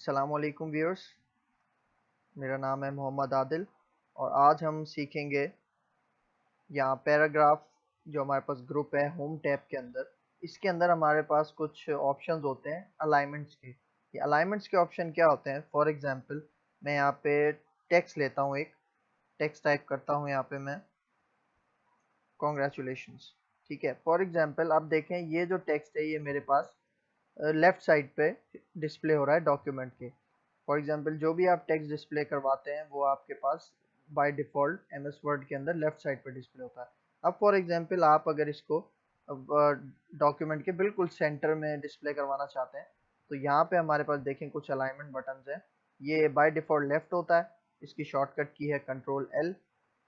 अस्सलामुअलैकुम व्यूअर्स। मेरा नाम है मोहम्मद आदिल और आज हम सीखेंगे यहाँ पैराग्राफ जो हमारे पास ग्रुप है होम टैब के अंदर। इसके अंदर हमारे पास कुछ ऑप्शंस होते हैं अलाइनमेंट्स के। ये अलाइनमेंट्स के ऑप्शन क्या होते हैं? फॉर एग्जांपल मैं यहाँ पे टेक्स्ट लेता हूँ, एक टेक्स्ट टाइप करता हूँ यहाँ पे मैं कॉन्ग्रेचुलेशंस। ठीक है, फॉर एग्जांपल आप देखें ये जो टेक्स्ट है ये मेरे पास लेफ्ट साइड पे डिस्प्ले हो रहा है डॉक्यूमेंट के। फॉर एग्जांपल जो भी आप टेक्स्ट डिस्प्ले करवाते हैं वो आपके पास बाय डिफ़ॉल्ट एमएस वर्ड के अंदर लेफ्ट साइड पे डिस्प्ले होता है। अब फॉर एग्जांपल आप अगर इसको डॉक्यूमेंट के बिल्कुल सेंटर में डिस्प्ले करवाना चाहते हैं तो यहाँ पे हमारे पास देखें कुछ अलाइनमेंट बटन्स हैं। ये बाय डिफ़ॉल्ट लेफ्ट होता है, इसकी शॉर्टकट की है कंट्रोल एल।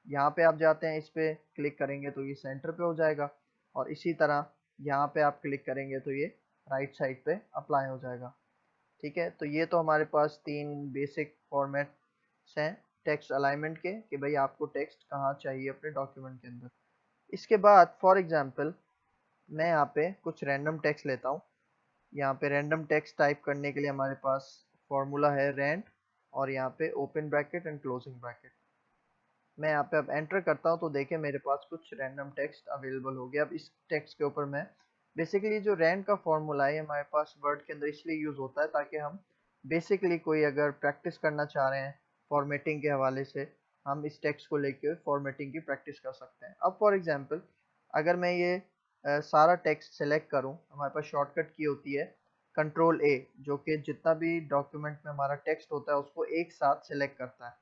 यहाँ पे आप जाते हैं, इस पे क्लिक करेंगे तो ये सेंटर पे हो जाएगा और इसी तरह यहाँ पे आप क्लिक करेंगे तो ये राइट साइड पे अप्लाई हो जाएगा। ठीक है, तो ये तो हमारे पास तीन बेसिक फॉर्मेट्स हैं टेक्स्ट अलाइनमेंट के कि भाई आपको टेक्स्ट कहाँ चाहिए अपने डॉक्यूमेंट के अंदर। इसके बाद फॉर एग्जांपल मैं यहाँ पे कुछ रैंडम टेक्स्ट लेता हूँ। यहाँ पे रैंडम टेक्स्ट टाइप करने के लिए हमारे पास फॉर्मूला है रैंड और यहाँ पे open bracket and closing bracket. मैं यहाँ पे अब एंटर करता हूँ तो देखिए मेरे पास कुछ रैंडम टेक्स्ट अवेलेबल हो गया। अब इस टेक्स्ट के ऊपर मैं बेसिकली जो रैंड का फॉर्मूला है हमारे पास वर्ड के अंदर इसलिए यूज़ होता है ताकि हम बेसिकली कोई अगर प्रैक्टिस करना चाह रहे हैं फॉर्मेटिंग के हवाले से, हम इस टेक्स्ट को लेके फॉर्मेटिंग की प्रैक्टिस कर सकते हैं। अब फॉर एग्जांपल अगर मैं ये सारा टेक्स्ट सेलेक्ट करूँ, हमारे पास शॉर्टकट की होती है कंट्रोल ए, जो कि जितना भी डॉक्यूमेंट में हमारा टेक्स्ट होता है उसको एक साथ सेलेक्ट करता है।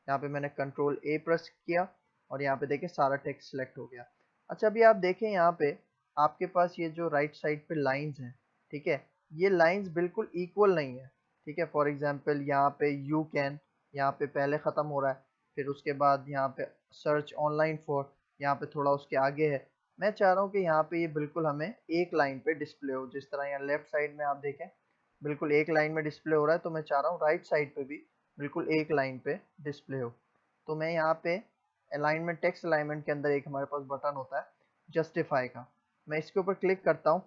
यहाँ पे मैंने कंट्रोल ए प्रेस किया और यहाँ पे देखें सारा टेक्स्ट सेलेक्ट हो गया। अच्छा, अभी आप देखें यहाँ पे आपके पास ये जो राइट साइड पे लाइंस हैं, ठीक है, ये लाइंस बिल्कुल इक्वल नहीं है। ठीक है, फॉर एग्जांपल यहाँ पे यू कैन यहाँ पे पहले ख़त्म हो रहा है, फिर उसके बाद यहाँ पे सर्च ऑनलाइन फॉर यहाँ पे थोड़ा उसके आगे है। मैं चाह रहा हूँ कि यहाँ पे ये बिल्कुल हमें एक लाइन पे डिस्प्ले हो, जिस तरह यहाँ लेफ्ट साइड में आप देखें बिल्कुल एक लाइन में डिस्प्ले हो रहा है, तो मैं चाह रहा हूँ राइट साइड पे भी बिल्कुल एक लाइन पे डिस्प्ले हो। तो मैं यहाँ पे अलाइनमेंट टेक्स्ट अलाइनमेंट के अंदर एक हमारे पास बटन होता है जस्टिफाई का। मैं इसके ऊपर क्लिक करता हूँ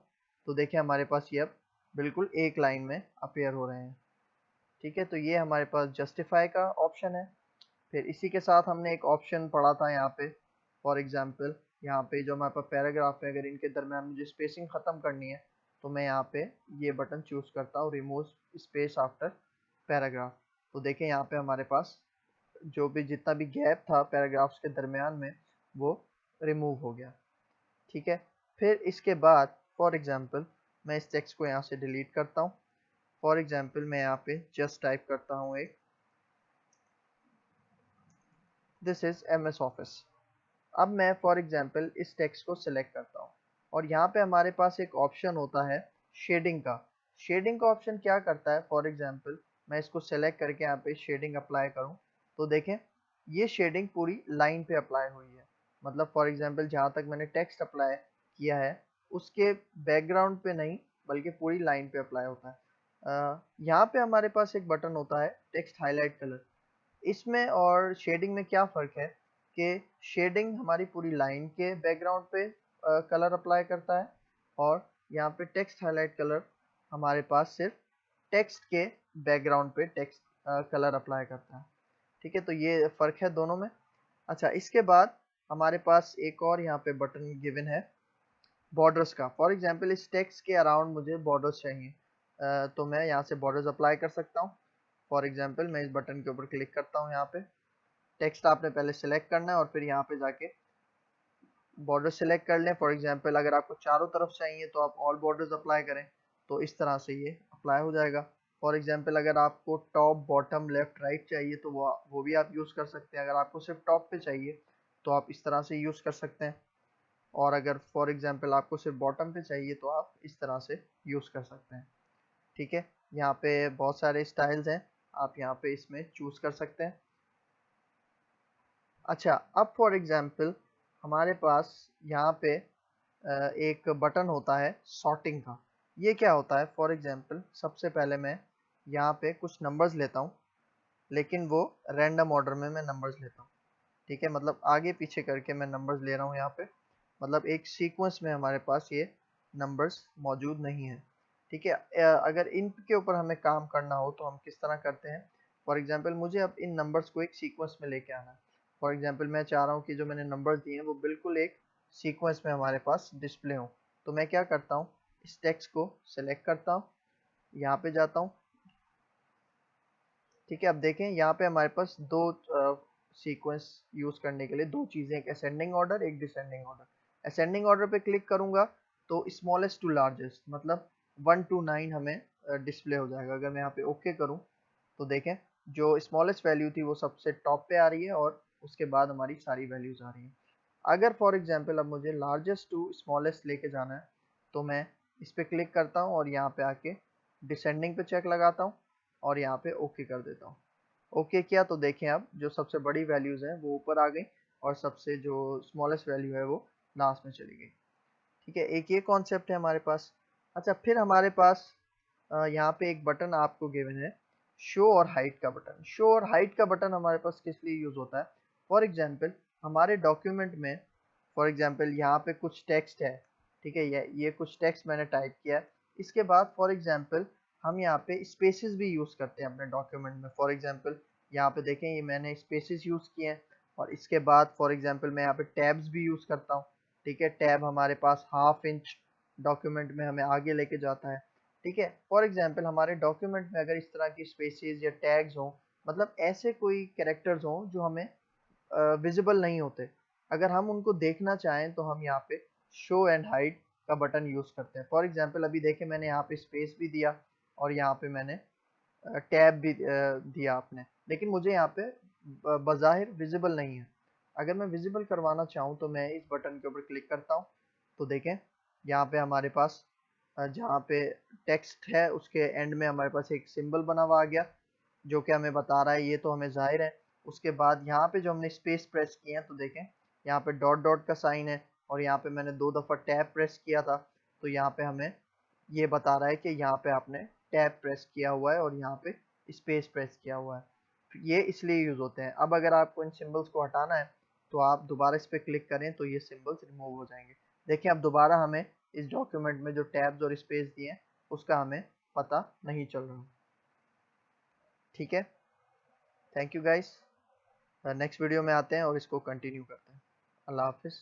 तो देखिए हमारे पास ये अब बिल्कुल एक लाइन में अपीयर हो रहे हैं। ठीक है, तो ये हमारे पास जस्टिफाई का ऑप्शन है। फिर इसी के साथ हमने एक ऑप्शन पढ़ा था यहाँ पे, फॉर एग्जांपल यहाँ पे जो हमारे पास पैराग्राफ है अगर इनके दरमियान मुझे स्पेसिंग ख़त्म करनी है तो मैं यहाँ पे ये बटन चूज़ करता हूँ रिमूव स्पेस आफ्टर पैराग्राफ। तो देखें यहाँ पे हमारे पास जो भी जितना भी गैप था पैराग्राफ्स के दरमियान में वो रिमूव हो गया। ठीक है, फिर इसके बाद फॉर एग्जांपल मैं इस टेक्स्ट को यहाँ से डिलीट करता हूँ। फॉर एग्जांपल मैं यहाँ पे जस्ट टाइप करता हूँ एक दिस इज एमएस ऑफिस। अब मैं फॉर एग्जांपल इस टेक्स्ट को सिलेक्ट करता हूँ और यहाँ पे हमारे पास एक ऑप्शन होता है शेडिंग का। शेडिंग का ऑप्शन क्या करता है? फॉर एग्जांपल मैं इसको सेलेक्ट करके यहाँ पे शेडिंग अप्लाई करूँ तो देखें ये शेडिंग पूरी लाइन पे अप्लाई हुई है। मतलब फॉर एग्जांपल जहाँ तक मैंने टेक्स्ट अप्लाई किया है उसके बैकग्राउंड पे नहीं बल्कि पूरी लाइन पे अप्लाई होता है। यहाँ पे हमारे पास एक बटन होता है टेक्स्ट हाईलाइट कलर। इसमें और शेडिंग में क्या फ़र्क है कि शेडिंग हमारी पूरी लाइन के बैकग्राउंड पे कलर अप्लाई करता है और यहाँ पे टेक्स्ट हाईलाइट कलर हमारे पास सिर्फ टेक्स्ट के बैकग्राउंड पे टेक्स्ट कलर अप्लाई करता है। ठीक है, तो ये फ़र्क है दोनों में। अच्छा, इसके बाद हमारे पास एक और यहाँ पे बटन गिवन है बॉर्डर्स का। फॉर एग्जांपल इस टेक्स्ट के अराउंड मुझे बॉर्डर्स चाहिए, तो मैं यहाँ से बॉर्डर्स अप्लाई कर सकता हूँ। फॉर एग्जांपल मैं इस बटन के ऊपर क्लिक करता हूँ। यहाँ पे टेक्स्ट आपने पहले सेलेक्ट करना है और फिर यहाँ पे जाके बॉर्डर सेलेक्ट कर लें। फॉर एग्जांपल अगर आपको चारों तरफ चाहिए तो आप ऑल बॉर्डर्स अप्लाई करें तो इस तरह से ये अप्लाई हो जाएगा। फॉर एग्जांपल अगर आपको टॉप बॉटम लेफ्ट राइट चाहिए तो वो भी आप यूज़ कर सकते हैं। अगर आपको सिर्फ टॉप पे चाहिए तो आप इस तरह से यूज़ कर सकते हैं और अगर फॉर एग्जांपल आपको सिर्फ बॉटम पे चाहिए तो आप इस तरह से यूज़ कर सकते हैं। ठीक है, यहाँ पे बहुत सारे स्टाइल्स हैं, आप यहाँ पे इसमें चूज़ कर सकते हैं। अच्छा, अब फॉर एग्जांपल हमारे पास यहाँ पे एक बटन होता है सॉर्टिंग का। ये क्या होता है? फॉर एग्जांपल सबसे पहले मैं यहाँ पे कुछ नंबर्स लेता हूँ, लेकिन वो रैंडम ऑर्डर में मैं नंबर्स लेता हूँ। ठीक है, मतलब आगे पीछे करके मैं नंबर्स ले रहा हूँ यहाँ पे, मतलब एक सीक्वेंस में हमारे पास ये नंबर्स मौजूद नहीं है। ठीक है। अगर इनके ऊपर हमें काम करना हो तो हम किस तरह करते हैं। फॉर एग्जांपल मुझे अब इन नंबर्स को एक सीक्वेंस में लेके आना है। फॉर एग्जांपल मैं चाह रहा हूँ कि जो मैंने नंबर्स दिए हैं वो बिल्कुल एक सीक्वेंस में हमारे पास डिस्प्ले हो। तो मैं क्या करता हूँ, इस टेक्स्ट को सिलेक्ट करता हूँ, यहाँ पे जाता हूँ। ठीक है, अब देखें यहाँ पे हमारे पास दो सीक्वेंस यूज करने के लिए दो चीजें, एक असेंडिंग ऑर्डर, एक डिसेंडिंग ऑर्डर। असेंडिंग ऑर्डर पे क्लिक करूंगा तो स्मॉलेस्ट टू लार्जेस्ट मतलब 1 to 9 हमें डिस्प्ले हो जाएगा। अगर मैं यहाँ पे ओके करूँ तो देखें जो स्मॉलेस्ट वैल्यू थी वो सबसे टॉप पे आ रही है और उसके बाद हमारी सारी वैल्यूज आ रही हैं। अगर फॉर एग्जांपल अब मुझे लार्जेस्ट टू स्मॉलेस्ट लेके जाना है तो मैं इस पे क्लिक करता हूँ और यहाँ पे आके डिसेंडिंग पे चेक लगाता हूँ और यहाँ पे ओके कर देता हूँ। ओके किया तो देखें अब जो सबसे बड़ी वैल्यूज हैं वो ऊपर आ गई और सबसे जो स्मॉलेस्ट वैल्यू है वो लास्ट में चली गई। ठीक है, एक ये कॉन्सेप्ट है हमारे पास। अच्छा, फिर हमारे पास यहाँ पे एक बटन आपको गिवन है, शो और हाइड का बटन। शो और हाइड का बटन हमारे पास किस लिए यूज होता है। फॉर एग्जांपल हमारे डॉक्यूमेंट में, फॉर एग्जांपल यहाँ पे कुछ टेक्स्ट है। ठीक है, ये कुछ टेक्स्ट मैंने टाइप किया है। इसके बाद फॉर एग्जांपल हम यहाँ पे स्पेसेस भी यूज करते हैं अपने डॉक्यूमेंट में। फॉर एग्जांपल यहाँ पे देखें ये मैंने स्पेसेस यूज किए हैं और इसके बाद फॉर एग्जांपल मैं यहाँ पे टैब्स भी यूज करता हूँ। ठीक है, टैब हमारे पास हाफ इंच डॉक्यूमेंट में हमें आगे लेके जाता है। ठीक है, फॉर एग्जांपल हमारे डॉक्यूमेंट में अगर इस तरह की स्पेसेस या टैग्स हों, मतलब ऐसे कोई कैरेक्टर्स हों जो हमें विजिबल नहीं होते, अगर हम उनको देखना चाहें तो हम यहाँ पे शो एंड हाइड का बटन यूज करते हैं। फॉर एग्जांपल अभी देखें मैंने यहाँ पे स्पेस भी दिया और यहाँ पे मैंने टैब भी दिया आपने, लेकिन मुझे यहाँ पे बज़ाहिर विजिबल नहीं है। अगर मैं विजिबल करवाना चाहूँ तो मैं इस बटन के ऊपर क्लिक करता हूँ तो देखें यहाँ पे हमारे पास जहाँ पे टेक्स्ट है उसके एंड में हमारे पास एक सिंबल बना हुआ आ गया जो कि हमें बता रहा है, ये तो हमें जाहिर है। उसके बाद यहाँ पे जो हमने स्पेस प्रेस किए हैं तो देखें यहाँ पे डॉट डॉट का साइन है और यहाँ पे मैंने 2 दफ़ा टैब प्रेस किया था तो यहाँ पे हमें ये बता रहा है कि यहाँ पे आपने टैब प्रेस किया हुआ है और यहाँ पे स्पेस प्रेस किया हुआ है। ये इसलिए यूज होते हैं। अब अगर आपको इन सिंबल्स को हटाना है तो आप दोबारा इस पे क्लिक करें तो ये सिंबल्स रिमूव हो जाएंगे। देखिए अब दोबारा हमें इस डॉक्यूमेंट में जो टैब्स और स्पेस दिए हैं उसका हमें पता नहीं चल रहा। ठीक है, thank you guys. Next video में आते हैं और इसको कंटिन्यू करते हैं। अल्लाह हाफिज़।